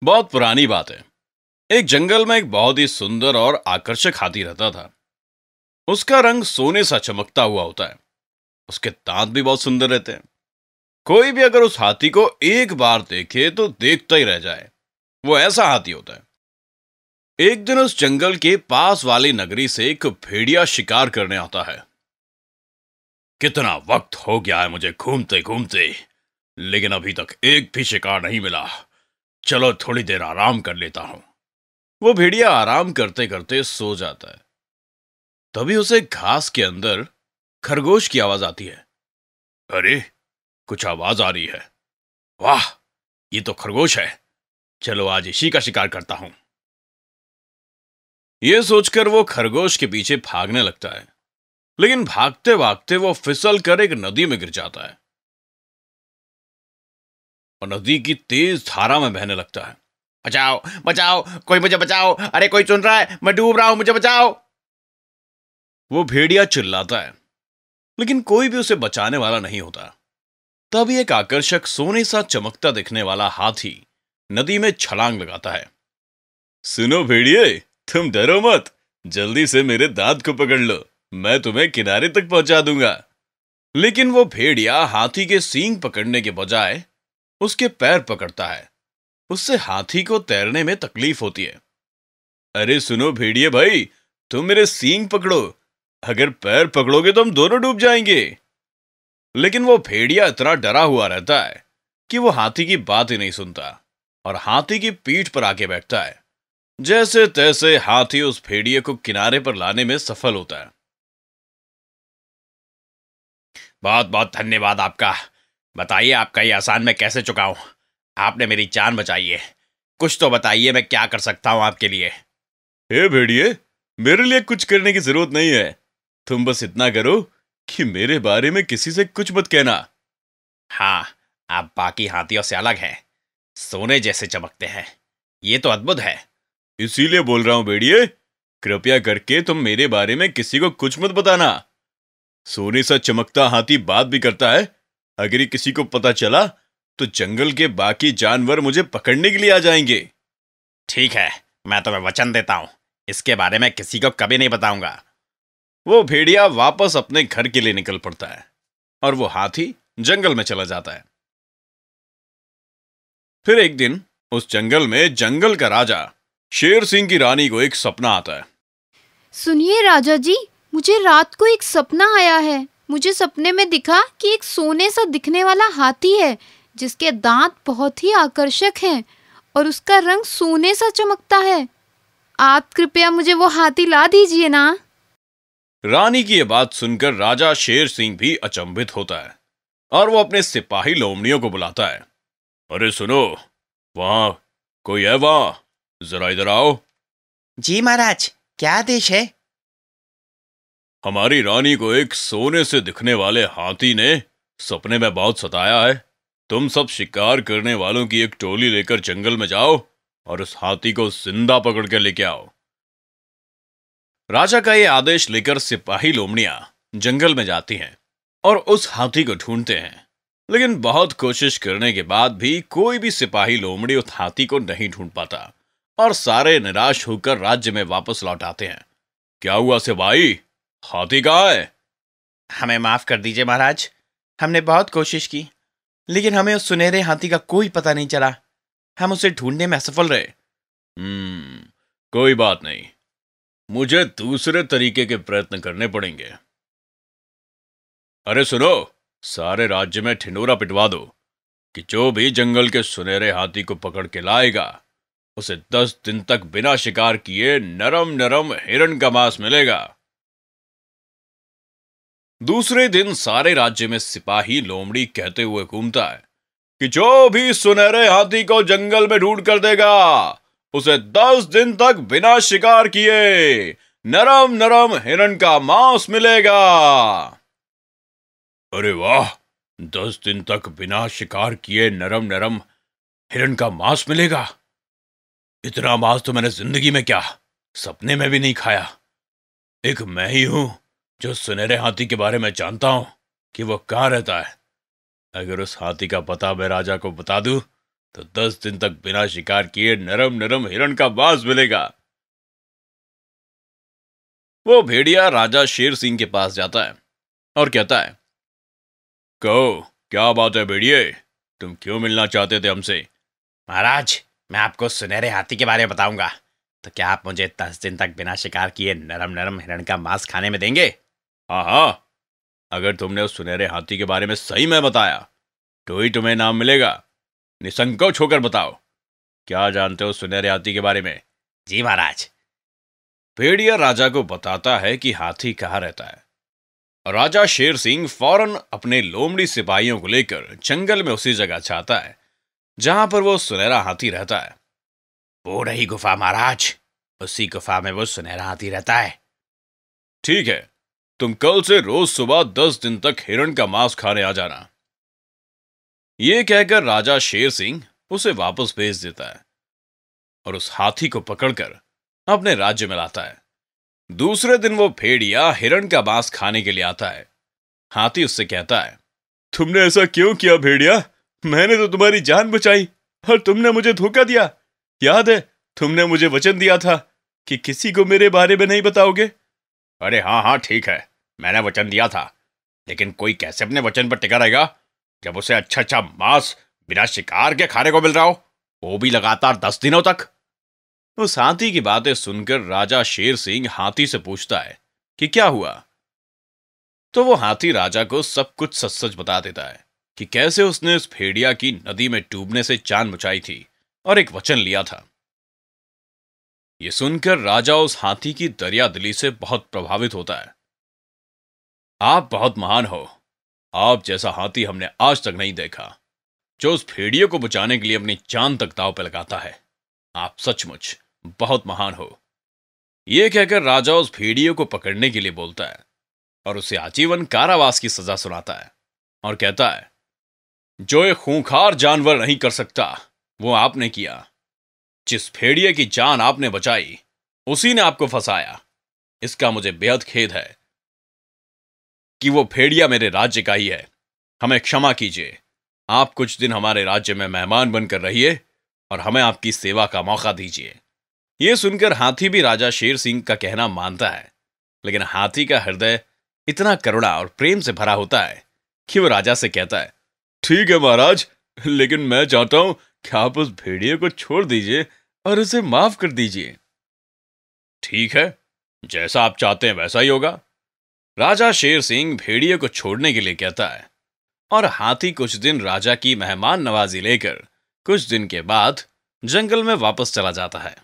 बहुत पुरानी बात है। एक जंगल में एक बहुत ही सुंदर और आकर्षक हाथी रहता था। उसका रंग सोने सा चमकता हुआ होता है। उसके दांत भी बहुत सुंदर रहते हैं। कोई भी अगर उस हाथी को एक बार देखे तो देखता ही रह जाए। वो ऐसा हाथी होता है। एक दिन उस जंगल के पास वाली नगरी से एक भेड़िया शिकार करने आता है। कितना वक्त हो गया है मुझे घूमते घूमते, लेकिन अभी तक एक भी शिकार नहीं मिला। चलो थोड़ी देर आराम कर लेता हूं। वो भेड़िया आराम करते करते सो जाता है। तभी उसे घास के अंदर खरगोश की आवाज आती है। अरे, कुछ आवाज आ रही है। वाह, ये तो खरगोश है। चलो आज इसी का शिकार करता हूं। यह सोचकर वो खरगोश के पीछे भागने लगता है, लेकिन भागते भागते वो फिसल कर एक नदी में गिर जाता है और नदी की तेज धारा में बहने लगता है। बचाओ बचाओ, कोई मुझे बचाओ, अरे कोई सुन रहा है, मैं डूब रहा हूं, मुझे बचाओ। वो भेड़िया चिल्लाता है, लेकिन कोई भी उसे बचाने वाला नहीं होता। तभी एक आकर्षक सोने सा चमकता दिखने वाला हाथी नदी में छलांग लगाता है। सुनो भेड़िए, तुम डरो मत। जल्दी से मेरे दांत को पकड़ लो, मैं तुम्हें किनारे तक पहुंचा दूंगा। लेकिन वो भेड़िया हाथी के सींग पकड़ने के बजाय उसके पैर पकड़ता है। उससे हाथी को तैरने में तकलीफ होती है। अरे सुनो भेड़िए भाई, तुम मेरे सींग पकड़ो। अगर पैर पकड़ोगे तो हम दोनों डूब जाएंगे। लेकिन वो भेड़िया इतना डरा हुआ रहता है कि वो हाथी की बात ही नहीं सुनता और हाथी की पीठ पर आके बैठता है। जैसे तैसे हाथी उस भेड़िए को किनारे पर लाने में सफल होता है। बहुत बहुत धन्यवाद आपका। बताइए आपका ये एहसान मैं कैसे चुकाऊं? आपने मेरी जान बचाई है। कुछ तो बताइए, मैं क्या कर सकता हूं आपके लिए? हे भेड़िए, मेरे लिए कुछ करने की जरूरत नहीं है। तुम बस इतना करो कि मेरे बारे में किसी से कुछ मत कहना। हाँ, आप बाकी हाथियों से अलग हैं। सोने जैसे चमकते हैं। ये तो अद्भुत है। इसीलिए बोल रहा हूं भेड़िए, कृपया करके तुम मेरे बारे में किसी को कुछ मत बताना। सोने सा चमकता हाथी बात भी करता है। अगर ये किसी को पता चला तो जंगल के बाकी जानवर मुझे पकड़ने के लिए आ जाएंगे। ठीक है, मैं तुम्हें वचन देता हूं, इसके बारे में किसी को कभी नहीं बताऊंगा। वो भेड़िया वापस अपने घर के लिए निकल पड़ता है और वो हाथी जंगल में चला जाता है। फिर एक दिन उस जंगल में जंगल का राजा शेर सिंह की रानी को एक सपना आता है। सुनिए राजा जी, मुझे रात को एक सपना आया है। मुझे सपने में दिखा कि एक सोने सा दिखने वाला हाथी है, जिसके दांत बहुत ही आकर्षक हैं और उसका रंग सोने सा चमकता है। आप कृपया मुझे वो हाथी ला दीजिए ना। रानी की यह बात सुनकर राजा शेर सिंह भी अचंभित होता है और वो अपने सिपाही लोमड़ियों को बुलाता है। अरे सुनो, वहां कोई है? वहां जरा इधर आओ। जी महाराज, क्या आदेश है? हमारी रानी को एक सोने से दिखने वाले हाथी ने सपने में बहुत सताया है। तुम सब शिकार करने वालों की एक टोली लेकर जंगल में जाओ और उस हाथी को जिंदा पकड़ कर लेके आओ। राजा का यह आदेश लेकर सिपाही लोमड़ियां जंगल में जाती हैं और उस हाथी को ढूंढते हैं। लेकिन बहुत कोशिश करने के बाद भी कोई भी सिपाही लोमड़ी उस हाथी को नहीं ढूंढ पाता और सारे निराश होकर राज्य में वापस लौट आते हैं। क्या हुआ सिपाही, हाथी कहाँ है? हमें माफ कर दीजिए महाराज, हमने बहुत कोशिश की, लेकिन हमें उस सुनहरे हाथी का कोई पता नहीं चला। हम उसे ढूंढने में असफल रहे। कोई बात नहीं, मुझे दूसरे तरीके के प्रयत्न करने पड़ेंगे। अरे सुनो, सारे राज्य में ठिंडोरा पिटवा दो कि जो भी जंगल के सुनहरे हाथी को पकड़ के लाएगा, उसे 10 दिन तक बिना शिकार किए नरम नरम हिरण का मांस मिलेगा। दूसरे दिन सारे राज्य में सिपाही लोमड़ी कहते हुए घूमता है कि जो भी सुनहरे हाथी को जंगल में ढूंढ कर देगा, उसे 10 दिन तक बिना शिकार किए नरम नरम हिरण का मांस मिलेगा। अरे वाह, 10 दिन तक बिना शिकार किए नरम नरम हिरण का मांस मिलेगा। इतना मांस तो मैंने जिंदगी में क्या सपने में भी नहीं खाया। एक मैं ही हूं जो सुनहरे हाथी के बारे में जानता हूं कि वो कहां रहता है। अगर उस हाथी का पता मैं राजा को बता दूं तो 10 दिन तक बिना शिकार किए नरम नरम हिरण का मांस मिलेगा। वो भेड़िया राजा शेर सिंह के पास जाता है और कहता है, कहो क्या बात है भेड़िए, तुम क्यों मिलना चाहते थे हमसे? महाराज, मैं आपको सुनहरे हाथी के बारे में बताऊंगा, तो क्या आप मुझे 10 दिन तक बिना शिकार किए नरम नरम हिरण का मांस खाने में देंगे? हाँ हाँ, अगर तुमने उस सुनहरे हाथी के बारे में सही में बताया तो ही तुम्हें नाम मिलेगा। निसंकोच होकर बताओ, क्या जानते हो सुनहरे हाथी के बारे में? जी महाराज। भेड़िया राजा को बताता है कि हाथी कहाँ रहता है। राजा शेर सिंह फौरन अपने लोमड़ी सिपाहियों को लेकर जंगल में उसी जगह जाता है जहां पर वो सुनहरा हाथी रहता है। वो रही गुफा महाराज, उसी गुफा में वो सुनहरा हाथी रहता है। ठीक है, तुम कल से रोज सुबह 10 दिन तक हिरण का मांस खाने आ जाना। ये कहकर राजा शेर सिंह उसे वापस भेज देता है और उस हाथी को पकड़कर अपने राज्य में लाता है। दूसरे दिन वो भेड़िया हिरण का मांस खाने के लिए आता है। हाथी उससे कहता है, तुमने ऐसा क्यों किया भेड़िया? मैंने तो तुम्हारी जान बचाई और तुमने मुझे धोखा दिया। याद है, तुमने मुझे वचन दिया था कि किसी को मेरे बारे में नहीं बताओगे। अरे हाँ हाँ ठीक है, मैंने वचन दिया था, लेकिन कोई कैसे अपने वचन पर टिका रहेगा जब उसे अच्छा अच्छा मांस बिना शिकार के खाने को मिल रहा हो, वो भी लगातार 10 दिनों तक। उस हाथी की बातें सुनकर राजा शेर सिंह हाथी से पूछता है कि क्या हुआ। तो वो हाथी राजा को सब कुछ सच सच बता देता है कि कैसे उसने उस भेड़िया की नदी में डूबने से जान बचाई थी और एक वचन लिया था। ये सुनकर राजा उस हाथी की दरिया दिली से बहुत प्रभावित होता है। आप बहुत महान हो, आप जैसा हाथी हमने आज तक नहीं देखा जो उस भेड़िए को बचाने के लिए अपनी जान तक दांव पर लगाता है। आप सचमुच बहुत महान हो। यह कहकर राजा उस भेड़िए को पकड़ने के लिए बोलता है और उसे आजीवन कारावास की सजा सुनाता है और कहता है, जो एक खूंखार जानवर नहीं कर सकता वो आपने किया। जिस भेड़िए की जान आपने बचाई उसी ने आपको फंसाया। इसका मुझे बेहद खेद है कि वो भेड़िया मेरे राज्य का ही है। हमें क्षमा कीजिए। आप कुछ दिन हमारे राज्य में मेहमान बनकर रहिए और हमें आपकी सेवा का मौका दीजिए। यह सुनकर हाथी भी राजा शेर सिंह का कहना मानता है, लेकिन हाथी का हृदय इतना करुणा और प्रेम से भरा होता है कि वो राजा से कहता है, ठीक है महाराज, लेकिन मैं चाहता हूं कि आप उस भेड़िए को छोड़ दीजिए और उसे माफ कर दीजिए। ठीक है, जैसा आप चाहते हैं वैसा ही होगा। राजा शेर सिंह भेड़िए को छोड़ने के लिए कहता है और हाथी कुछ दिन राजा की मेहमान नवाजी लेकर कुछ दिन के बाद जंगल में वापस चला जाता है।